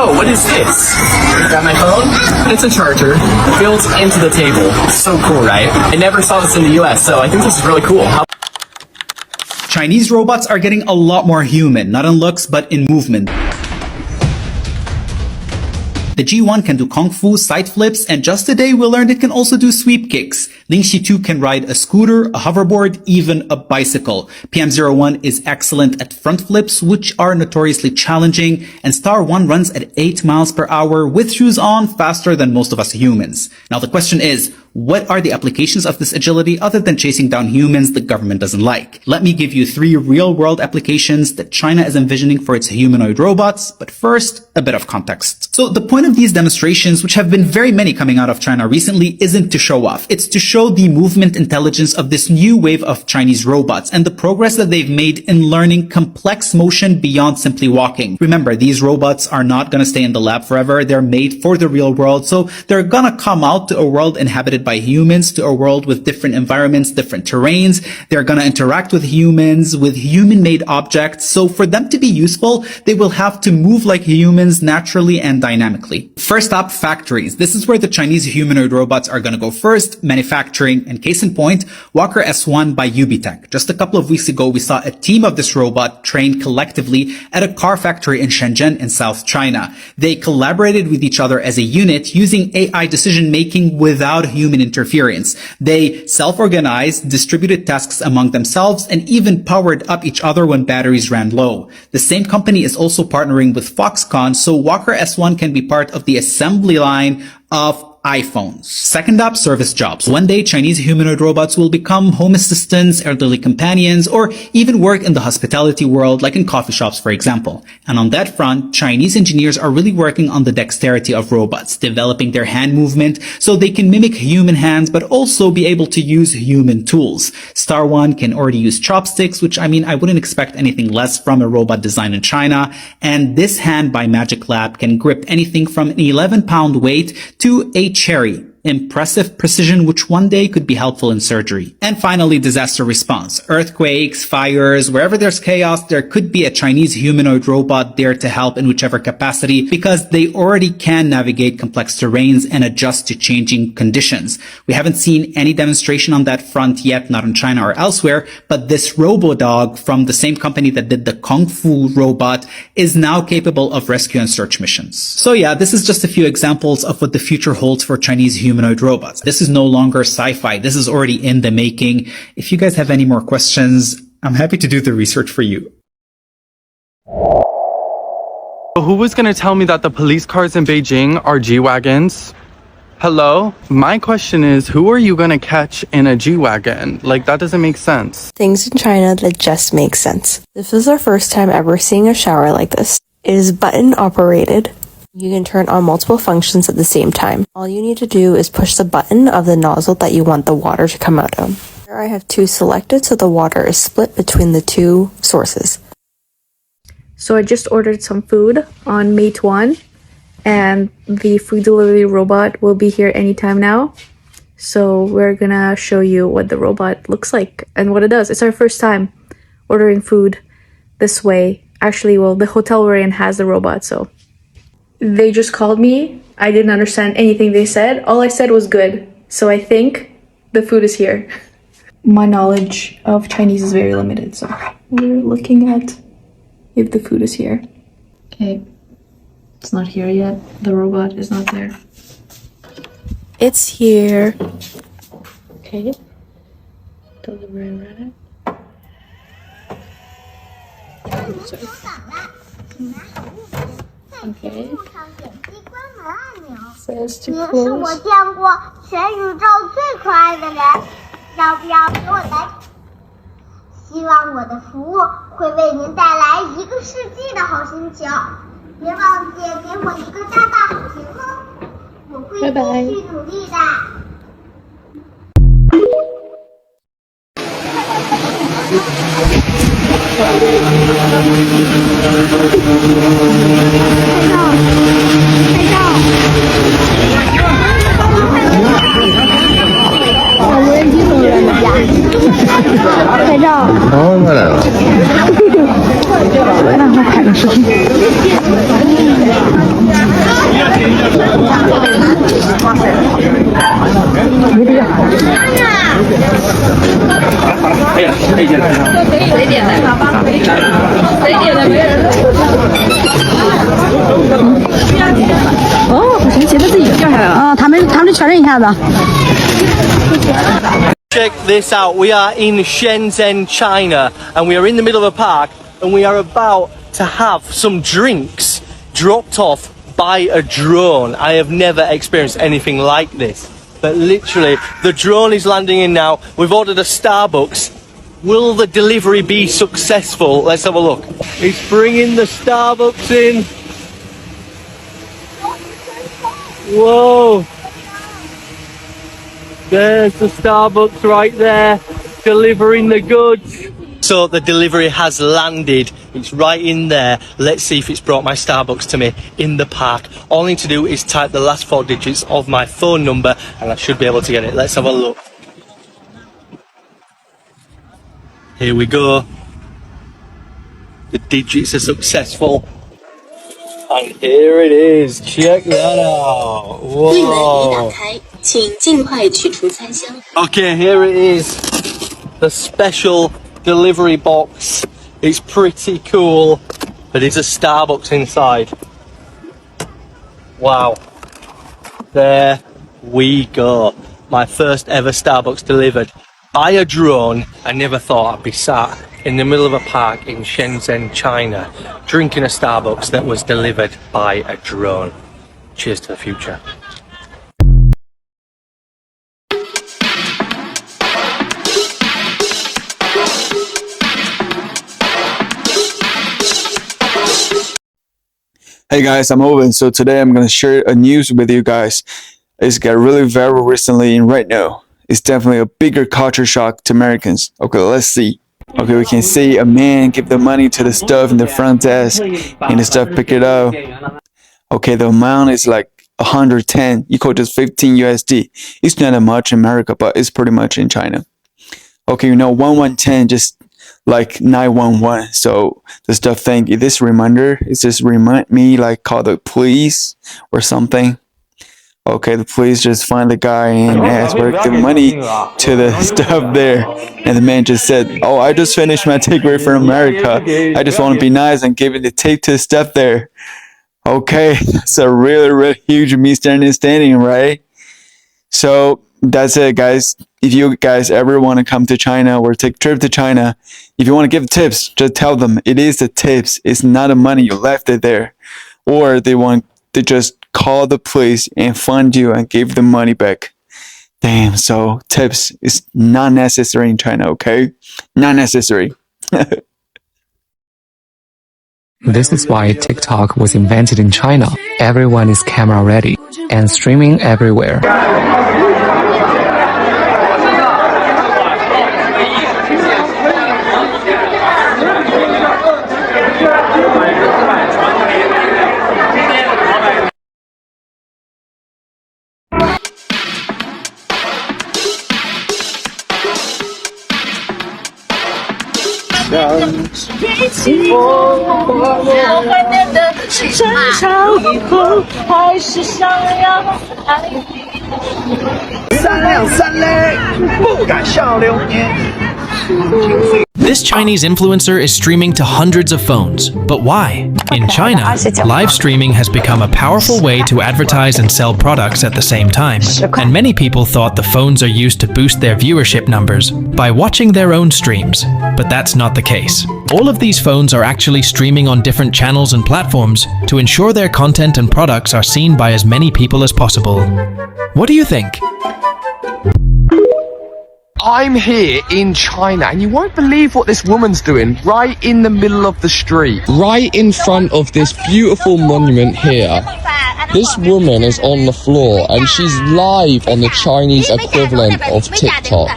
Oh, what is this? Got my phone? It's a charger built into the table. So cool, right? I never saw this in the US, so I think this is really cool. Chinese robots are getting a lot more human, not in looks, but in movement. The G1 can do kung fu, side flips, and just today we learned it can also do sweep kicks. Lingxi 2 can ride a scooter, a hoverboard, even a bicycle. PM01 is excellent at front flips, which are notoriously challenging, and Star 1 runs at 8 miles per hour with shoes on faster than most of us humans. Now the question is, what are the applications of this agility other than chasing down humans the government doesn't like? Let me give you 3 real-world applications that China is envisioning for its humanoid robots, but first, a bit of context. So the point of these demonstrations, which have been very many coming out of China recently, isn't to show off. It's to show the movement intelligence of this new wave of Chinese robots and the progress that they've made in learning complex motion beyond simply walking. Remember, these robots are not going to stay in the lab forever. They're made for the real world, so they're going to come out to a world inhabited by humans, to a world with different environments, different terrains. They're going to interact with humans, with human-made objects. So for them to be useful, they will have to move like humans naturally and dynamically. First up, factories. This is where the Chinese humanoid robots are going to go first, manufacturing, and case in point, Walker S1 by Ubitech. Just a couple of weeks ago, we saw a team of this robot trained collectively at a car factory in Shenzhen in South China. They collaborated with each other as a unit using AI decision-making without human interference. They self-organized, distributed tasks among themselves, and even powered up each other when batteries ran low. The same company is also partnering with Foxconn, so Walker S1 can be part of the assembly line of iPhones. Second up, service jobs. One day, Chinese humanoid robots will become home assistants, elderly companions, or even work in the hospitality world, like in coffee shops, for example. And on that front, Chinese engineers are really working on the dexterity of robots, developing their hand movement so they can mimic human hands, but also be able to use human tools. Star 1 can already use chopsticks, which I wouldn't expect anything less from a robot designed in China. And this hand by Magic Lab can grip anything from an 11-pound weight to a cherry. Impressive precision, which one day could be helpful in surgery. And finally, disaster response. Earthquakes, fires, wherever there's chaos, there could be a Chinese humanoid robot there to help in whichever capacity, because they already can navigate complex terrains and adjust to changing conditions. We haven't seen any demonstration on that front yet, not in China or elsewhere, but this RoboDog from the same company that did the Kung Fu robot is now capable of rescue and search missions. So yeah, this is just a few examples of what the future holds for Chinese humanoid robots. This is no longer sci-fi. This is already in the making. If you guys have any more questions, I'm happy to do the research for you. Who was going to tell me that the police cars in Beijing are G-Wagons? Hello? My question is, who are you going to catch in a G-Wagon? Like, that doesn't make sense. Things in China that just make sense. This is our first time ever seeing a shower like this. It is button operated. You can turn on multiple functions at the same time. All you need to do is push the button of the nozzle that you want the water to come out of. Here I have 2 selected, so the water is split between the 2 sources. So I just ordered some food on Meituan, and the food delivery robot will be here anytime now. So we're gonna show you what the robot looks like and what it does. It's our first time ordering food this way. Actually, well, the hotel we're in has the robot, so. They just called me. I didn't understand anything they said. All I said was good. So I think the food is here. My knowledge of Chinese is very limited, so we're looking at if the food is here. Okay, it's not here yet. The robot is not there. It's here. Okay, delivery ready. Okay. Says to 你是 close. 我见过全宇宙最可爱的人，要不要给我来？希望我的服务会为您带来1个世纪的好心情。别忘记给我一个大大好评哦，我会继续努力的。无人机怎么在那家？拍照。哦，过来了。那我拍个视频。哦，好神奇，它自己就掉下来了啊！他们确认一下子。Check this out. We are in Shenzhen, China, and we are in the middle of a park, and we are about to have some drinks dropped off by a drone. I have never experienced anything like this. But literally, the drone is landing in now. We've ordered a Starbucks. Will the delivery be successful? Let's have a look. It's bringing the Starbucks in. Whoa. There's the Starbucks right there, delivering the goods. So the delivery has landed. It's right in there. Let's see if it's brought my Starbucks to me in the park. All I need to do is type the last 4 digits of my phone number and I should be able to get it. Let's have a look. Here we go. The digits are successful. And here it is. Check that out. Whoa. Okay, here it is. The special delivery box. It's pretty cool, but it's a Starbucks inside. Wow. There we go. My first ever Starbucks delivered by a drone. I never thought I'd be sat in the middle of a park in Shenzhen, China, drinking a Starbucks that was delivered by a drone. Cheers to the future. Hey guys, I'm Owen. So today I'm gonna share a news with you guys. It's got really viral recently and right now. It's definitely a bigger culture shock to Americans. Okay, let's see. Okay, we can see a man give the money to the stuff in the front desk and the stuff pick it up. Okay, the amount is like 110 equal to 15 USD. It's not that much in America, but it's pretty much in China. Okay, you know 1110 just like 911. So the stuff think this reminder is just remind me like call the police or something. Okay, the police just find the guy and ask where to give money to the stuff there. And the man just said, oh, I just finished my takeaway from America. I just want to be nice and give it the tape to the stuff there. Okay, that's a really, really huge misunderstanding, right? So that's it, guys. If you guys ever want to come to China or take a trip to China, if you want to give tips, just tell them it is the tips. It's not the money you left it there. Or they want to just call the police and find you and give the money back. Damn, so tips is not necessary in China, okay? Not necessary. This is why TikTok was invented in China. Everyone is camera ready and streaming everywhere. This Chinese influencer is streaming to hundreds of phones. But why? In China, live streaming has become a powerful way to advertise and sell products at the same time. And many people thought the phones are used to boost their viewership numbers by watching their own streams. But that's not the case. All of these phones are actually streaming on different channels and platforms to ensure their content and products are seen by as many people as possible. What do you think? I'm here in China and you won't believe what this woman's doing right in the middle of the street. Right in front of this beautiful monument here. This woman is on the floor and she's live on the Chinese equivalent of TikTok.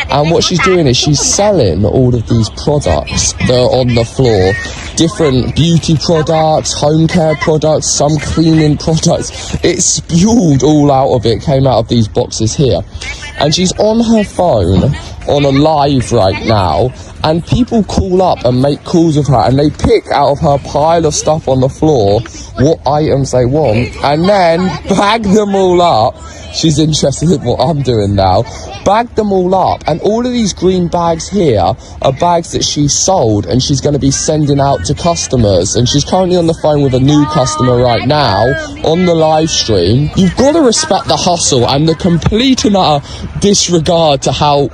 And what she's doing is she's selling all of these products that are on the floor. Different beauty products, home care products, some cleaning products. It's spewed all out of it, came out of these boxes here. And she's on her phone, on a live right now, and people call up and make calls with her, and they pick out of her pile of stuff on the floor what items they want, and then bag them all up. She's interested in what I'm doing now. Bag them all up, and all of these green bags here are bags that she sold, and she's going to be sending out to customers. And she's currently on the phone with a new customer right now on the live stream. You've got to respect the hustle and the complete and utter disregard to how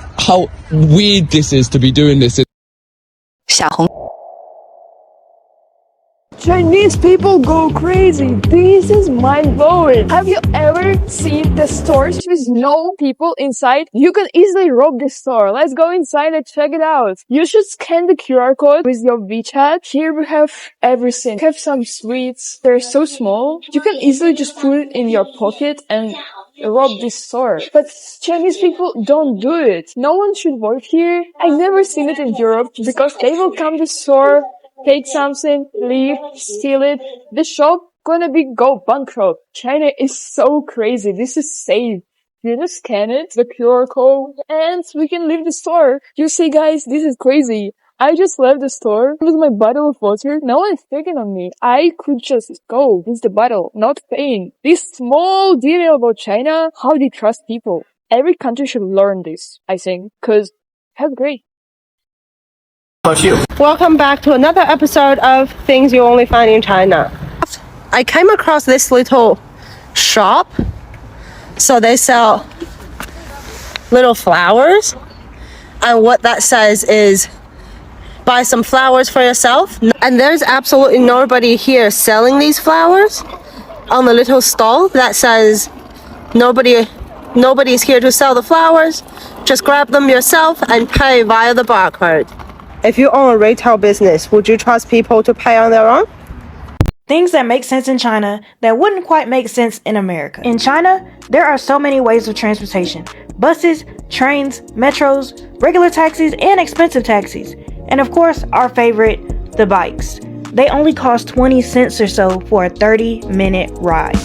weird this is to be doing this. Chinese people go crazy. This is mind-blowing. Have you ever seen the stores with no people inside? You can easily rob the store. Let's go inside and check it out. You should scan the QR code with your WeChat. Here we have everything. We have some sweets. They're so small. You can easily just put it in your pocket and rob this store. But Chinese people don't do it. No one should work here. I've never seen it in Europe because they will come to the store, take something, leave, steal it. The shop gonna go bankrupt. China is so crazy. This is safe. You just scan it, the QR code, and we can leave the store. You see, guys, this is crazy. I just left the store with my bottle of water. No one's taking on me. I could just go with the bottle, not paying. This small detail about China, how they trust people. Every country should learn this, I think, because that's great. How about you? Welcome back to another episode of Things You Only Find in China. I came across this little shop. So they sell little flowers. And what that says is, buy some flowers for yourself. And there's absolutely nobody here selling these flowers. On the little stall that says, nobody's here to sell the flowers. Just grab them yourself and pay via the barcode. If you own a retail business, would you trust people to pay on their own? Things that make sense in China that wouldn't quite make sense in America. In China, there are so many ways of transportation. Buses, trains, metros, regular taxis, and expensive taxis. And of course, our favorite, the bikes. They only cost 20 cents or so for a 30-minute ride.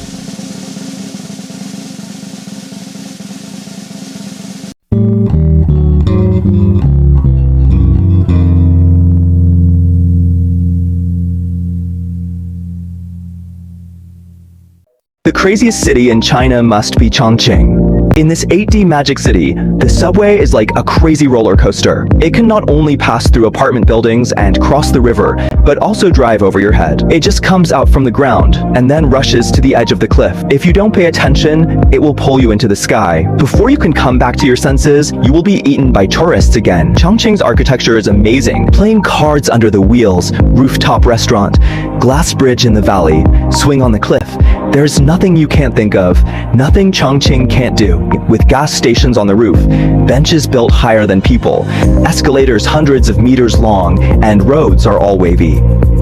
The craziest city in China must be Chongqing. In this 8D magic city, the subway is like a crazy roller coaster. It can not only pass through apartment buildings and cross the river, but also drive over your head. It just comes out from the ground and then rushes to the edge of the cliff. If you don't pay attention, it will pull you into the sky. Before you can come back to your senses, you will be eaten by tourists again. Chongqing's architecture is amazing. Playing cards under the wheels, rooftop restaurant, glass bridge in the valley, swing on the cliff. There's nothing you can't think of, nothing Chongqing can't do. With gas stations on the roof, benches built higher than people, escalators hundreds of meters long, and roads are all wavy.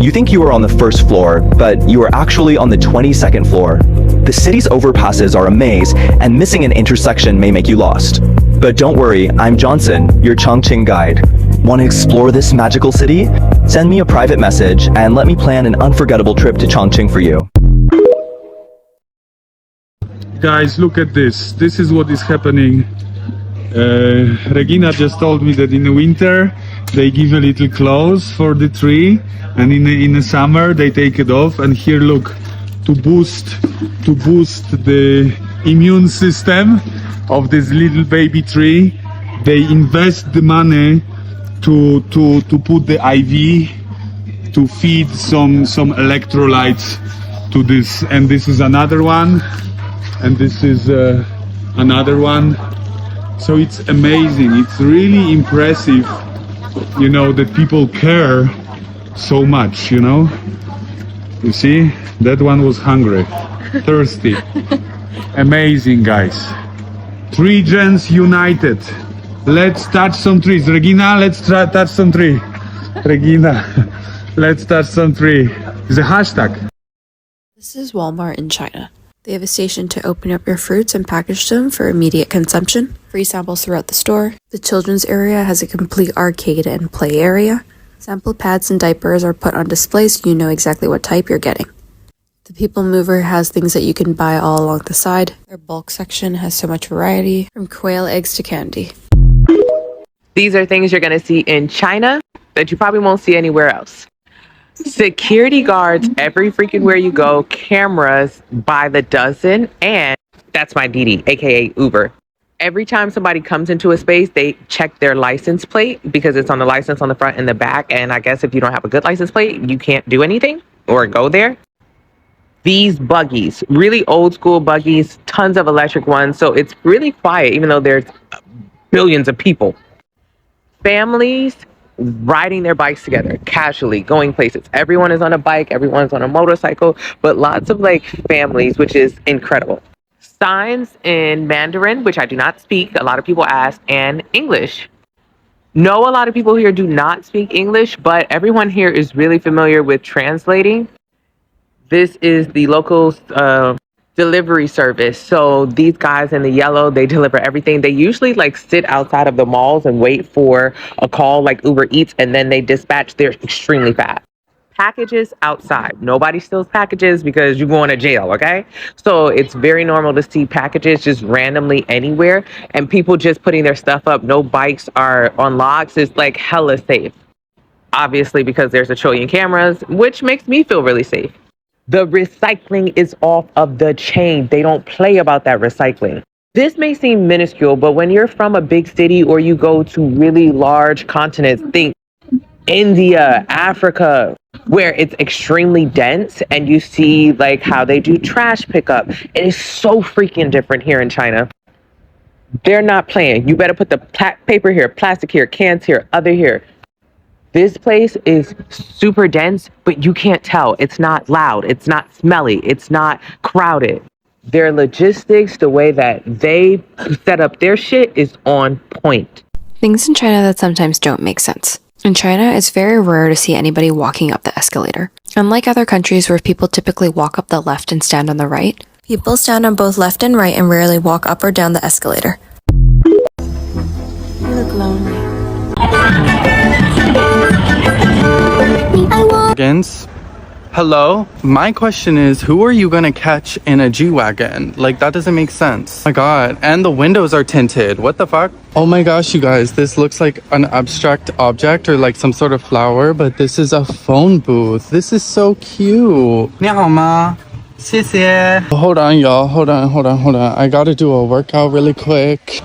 You think you are on the first floor, but you are actually on the 22nd floor. The city's overpasses are a maze, and missing an intersection may make you lost. But don't worry, I'm Johnson, your Chongqing guide. Want to explore this magical city? Send me a private message, and let me plan an unforgettable trip to Chongqing for you. Guys, look at this. This is what is happening. Regina just told me that in the winter they give a little clothes for the tree, and in the summer they take it off. And here, look, to boost the immune system of this little baby tree, they invest the money to put the IV to feed some electrolytes to this. And this is another one. And this is another one. So it's amazing. It's really impressive, you know, that people care so much, you know. You see, that one was hungry, thirsty. Amazing, guys. Tree gens united. Let's touch some trees. Regina, let's touch some tree. Regina, let's touch some tree. It's a hashtag. This is Walmart in China. They have a station to open up your fruits and package them for immediate consumption. Free samples throughout the store. The children's area has a complete arcade and play area. Sample pads and diapers are put on display so you know exactly what type you're getting. The People Mover has things that you can buy all along the side. Their bulk section has so much variety, from quail eggs to candy. These are things you're going to see in China that you probably won't see anywhere else. Security guards every freaking where you go, cameras by the dozen, and that's my Didi, aka Uber. Every time somebody comes into a space, they check their license plate because it's on the license on the front and the back. And I guess if you don't have a good license plate, you can't do anything or go there. These buggies, really old school buggies, tons of electric ones. So it's really quiet, even though there's billions of people. Families riding their bikes together, casually going places. Everyone is on a bike, everyone's on a motorcycle, but lots of like families, which is incredible. Signs in Mandarin, which I do not speak, a lot of people ask, and English. No, a lot of people here do not speak English, but everyone here is really familiar with translating. This is the local delivery service. So these guys in the yellow, they deliver everything. They usually like sit outside of the malls and wait for a call like Uber Eats, and then they dispatch. They're extremely fast. Packages outside. Nobody steals packages because you're going to jail, okay? So it's very normal to see packages just randomly anywhere and people just putting their stuff up. No bikes are on locks. It's like hella safe. Obviously, because there's a trillion cameras, which makes me feel really safe. The recycling is off of the chain. They don't play about that recycling. This may seem minuscule, but when you're from a big city or you go to really large continents, think India, Africa, where it's extremely dense and you see like how they do trash pickup. It is so freaking different here in China. They're not playing. You better put the paper here, plastic here, cans here, other here. This place is super dense, but you can't tell. It's not loud. It's not smelly. It's not crowded. Their logistics, the way that they set up their shit is on point. Things in China that sometimes don't make sense. In China, it's very rare to see anybody walking up the escalator. Unlike other countries where people typically walk up the left and stand on the right, people stand on both left and right and rarely walk up or down the escalator. You look lonely. Hello? My question is, who are you gonna catch in a G-Wagon? Like, that doesn't make sense. Oh my god. And the windows are tinted. What the fuck? Oh my gosh, you guys. This looks like an abstract object or like some sort of flower, but this is a phone booth. This is so cute. 你好吗? 谢谢. Hold on, y'all. Hold on. I gotta do a workout really quick.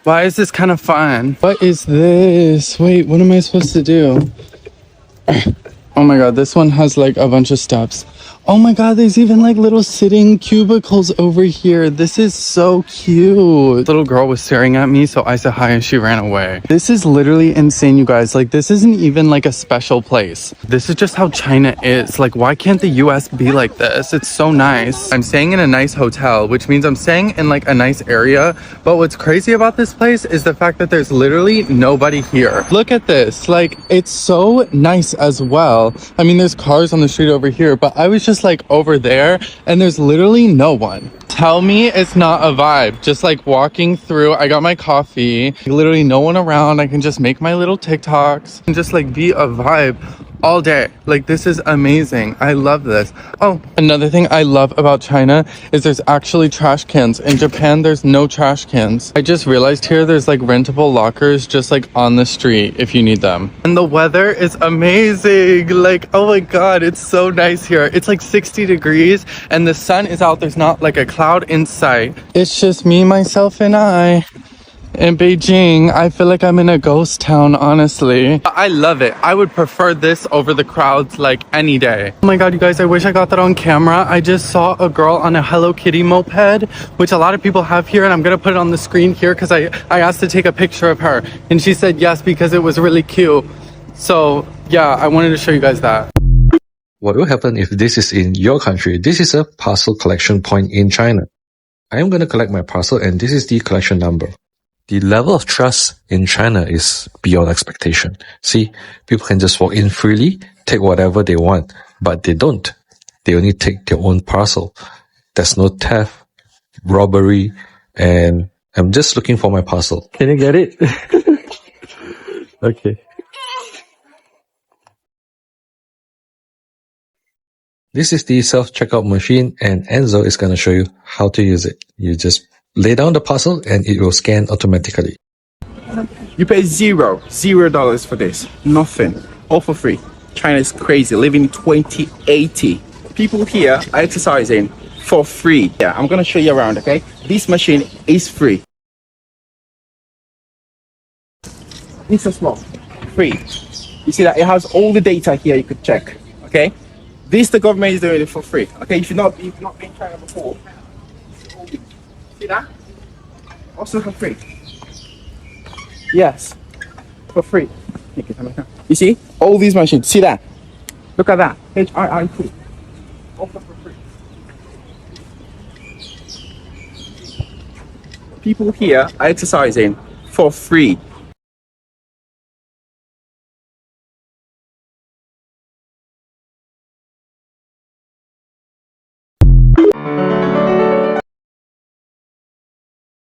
Why is this kind of fun? What is this? Wait, what am I supposed to do? Oh my god, this one has like a bunch of steps. Oh my god, there's even like little sitting cubicles over here. This is so cute. Little girl was staring at me, so I said hi and she ran away. This is literally insane, you guys. Like, this isn't even like a special place. This is just how China is. Like, why can't the US be like this? It's so nice. I'm staying in a nice hotel, which means I'm staying in like a nice area. But what's crazy about this place is the fact that there's literally nobody here. Look at this. Like, it's so nice as well. I mean, there's cars on the street over here, but I was just like over there and there's literally no one. Tell me it's not a vibe. Just like walking through, I got my coffee, literally no one around. I can just make my little TikToks and just like be a vibe all day. Like, this is amazing. I love this. Oh, another thing I love about China is there's actually trash cans. In Japan, there's no trash cans. I just realized here there's like rentable lockers just like on the street if you need them. And the weather is amazing. Like, oh my god, it's so nice here. It's like 60 degrees and the sun is out. There's not like a cloud in sight. It's just me, myself, and I. In Beijing, I feel like I'm in a ghost town, honestly. I love it. I would prefer this over the crowds like any day. Oh my god, you guys, I wish I got that on camera. I just saw a girl on a Hello Kitty moped, which a lot of people have here, and I'm gonna put it on the screen here because I asked to take a picture of her, and she said yes because it was really cute. So yeah, I wanted to show you guys that. What will happen if this is in your country? This is a parcel collection point in China. I am going to collect my parcel, and this is the collection number. The level of trust in China is beyond expectation. See, people can just walk in freely, take whatever they want, but they don't. They only take their own parcel. There's no theft, robbery, and I'm just looking for my parcel. Can you get it? Okay. This is the self-checkout machine, and Enzo is going to show you how to use it. You just Lay down the parcel and it will scan automatically. You pay $0 for this. Nothing. All for free. China is crazy. Living in 2080. People here are exercising for free. Yeah, I'm gonna show you around, okay? This machine is free. This is small. Free. You see that it has all the data here you could check. Okay? This the government is doing it for free. Okay, if you've not been in China before. See that? Also for free. Yes. For free. You see? All these machines. See that? Look at that. HIIT. Also for free. People here are exercising for free.